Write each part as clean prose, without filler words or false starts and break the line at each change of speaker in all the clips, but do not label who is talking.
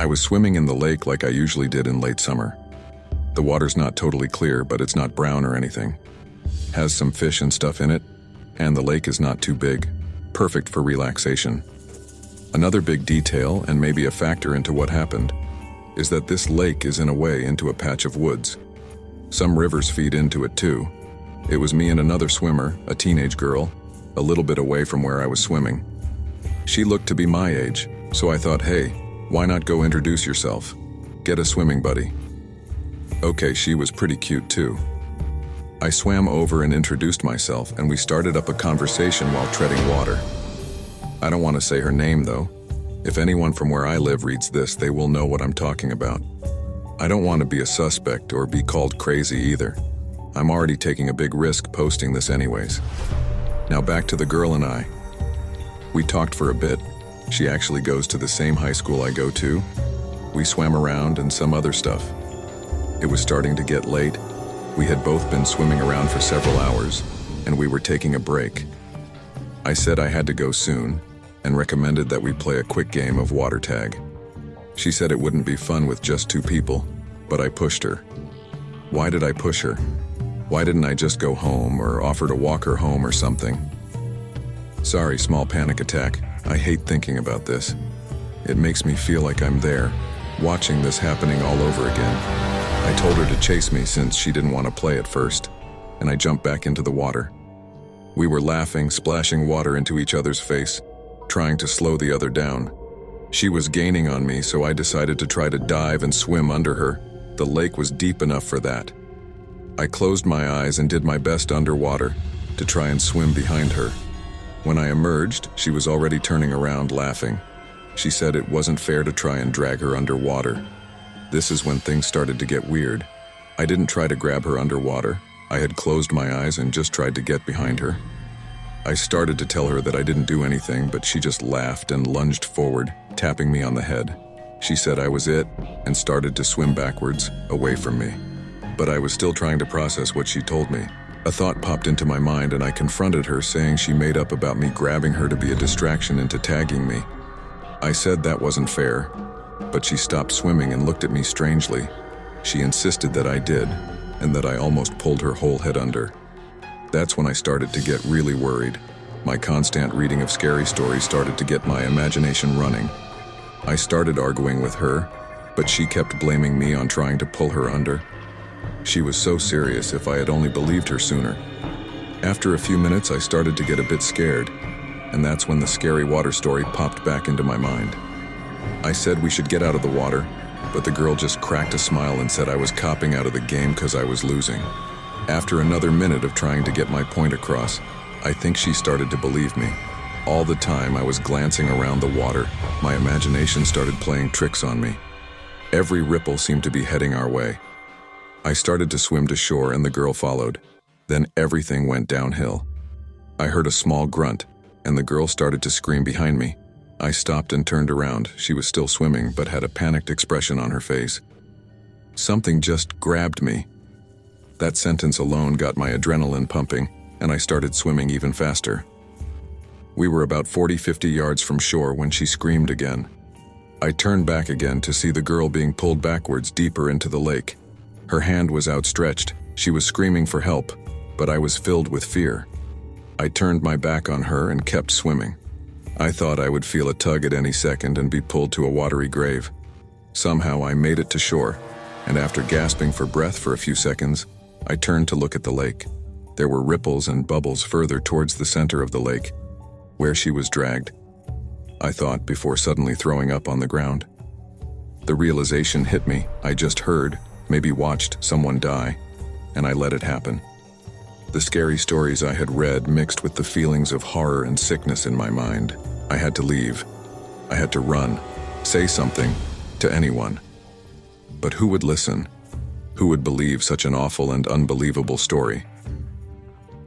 I was swimming in the lake like I usually did in late summer. The water's not totally clear, but it's not brown or anything. Has some fish and stuff in it, and the lake is not too big, perfect for relaxation. Another big detail, and maybe a factor into what happened, is that this lake is in a way into a patch of woods. Some rivers feed into it too. It was me and another swimmer, a teenage girl, a little bit away from where I was swimming. She looked to be my age, so I thought, hey, why not go introduce yourself? Get a swimming buddy. Okay, she was pretty cute too. I swam over and introduced myself, and we started up a conversation while treading water. I don't want to say her name though. If anyone from where I live reads this, they will know what I'm talking about. I don't want to be a suspect or be called crazy either. I'm already taking a big risk posting this anyways. Now back to the girl and I. We talked for a bit. She actually goes to the same high school I go to. We swam around and some other stuff. It was starting to get late. We had both been swimming around for several hours, and we were taking a break. I said I had to go soon, and recommended that we play a quick game of water tag. She said it wouldn't be fun with just two people, but I pushed her. Why did I push her? Why didn't I just go home or offer to walk her home or something? Sorry, small panic attack. I hate thinking about this. It makes me feel like I'm there, watching this happening all over again. I told her to chase me since she didn't want to play at first, and I jumped back into the water. We were laughing, splashing water into each other's face, trying to slow the other down. She was gaining on me, so I decided to try to dive and swim under her. The lake was deep enough for that. I closed my eyes and did my best underwater to try and swim behind her. When I emerged, she was already turning around laughing. She said it wasn't fair to try and drag her underwater. This is when things started to get weird. I didn't try to grab her underwater. I had closed my eyes and just tried to get behind her. I started to tell her that I didn't do anything, but she just laughed and lunged forward, tapping me on the head. She said I was it and started to swim backwards, away from me. But I was still trying to process what she told me. A thought popped into my mind and I confronted her, saying she made up about me grabbing her to be a distraction into tagging me. I said that wasn't fair, but she stopped swimming and looked at me strangely. She insisted that I did, and that I almost pulled her whole head under. That's when I started to get really worried. My constant reading of scary stories started to get my imagination running. I started arguing with her, but she kept blaming me on trying to pull her under. She was so serious. If I had only believed her sooner. After a few minutes, I started to get a bit scared, and that's when the scary water story popped back into my mind. I said we should get out of the water, but the girl just cracked a smile and said I was copping out of the game because I was losing. After another minute of trying to get my point across, I think she started to believe me. All the time I was glancing around the water, my imagination started playing tricks on me. Every ripple seemed to be heading our way. I started to swim to shore and the girl followed. Then everything went downhill. I heard a small grunt, and the girl started to scream behind me. I stopped and turned around. She was still swimming, but had a panicked expression on her face. Something just grabbed me. That sentence alone got my adrenaline pumping, and I started swimming even faster. We were about 40-50 yards from shore when she screamed again. I turned back again to see the girl being pulled backwards deeper into the lake. Her hand was outstretched. She was screaming for help, but I was filled with fear. I turned my back on her and kept swimming. I thought I would feel a tug at any second and be pulled to a watery grave. Somehow I made it to shore, and after gasping for breath for a few seconds, I turned to look at the lake. There were ripples and bubbles further towards the center of the lake, where she was dragged, I thought, before suddenly throwing up on the ground. The realization hit me. I just heard, maybe watched, someone die, and I let it happen. The scary stories I had read mixed with the feelings of horror and sickness in my mind. I had to leave. I had to run, say something, to anyone. But who would listen? Who would believe such an awful and unbelievable story?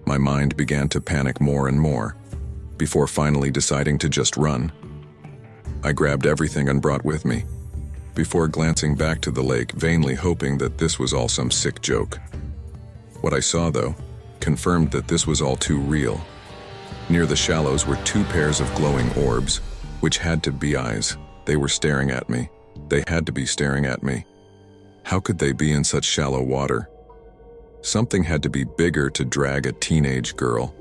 My mind began to panic more and more, before finally deciding to just run. I grabbed everything and brought with me, before glancing back to the lake, vainly hoping that this was all some sick joke. What I saw, though, confirmed that this was all too real. Near the shallows were two pairs of glowing orbs, which had to be eyes. They were staring at me. They had to be staring at me. How could they be in such shallow water? Something had to be bigger to drag a teenage girl.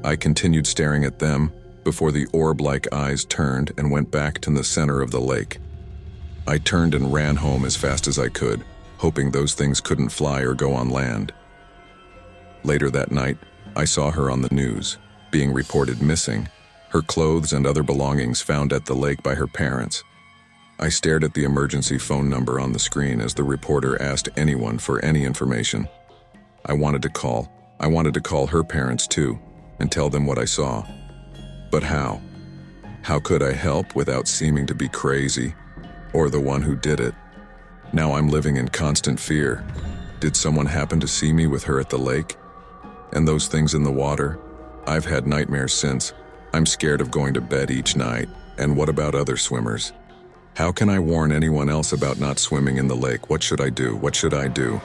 I continued staring at them before the orb-like eyes turned and went back to the center of the lake. I turned and ran home as fast as I could, hoping those things couldn't fly or go on land. Later that night, I saw her on the news, being reported missing, her clothes and other belongings found at the lake by her parents. I stared at the emergency phone number on the screen as the reporter asked anyone for any information. I wanted to call her parents too, and tell them what I saw. But how? How could I help without seeming to be crazy, or the one who did it? Now I'm living in constant fear. Did someone happen to see me with her at the lake? And those things in the water? I've had nightmares since. I'm scared of going to bed each night. And what about other swimmers? How can I warn anyone else about not swimming in the lake? What should I do? What should I do?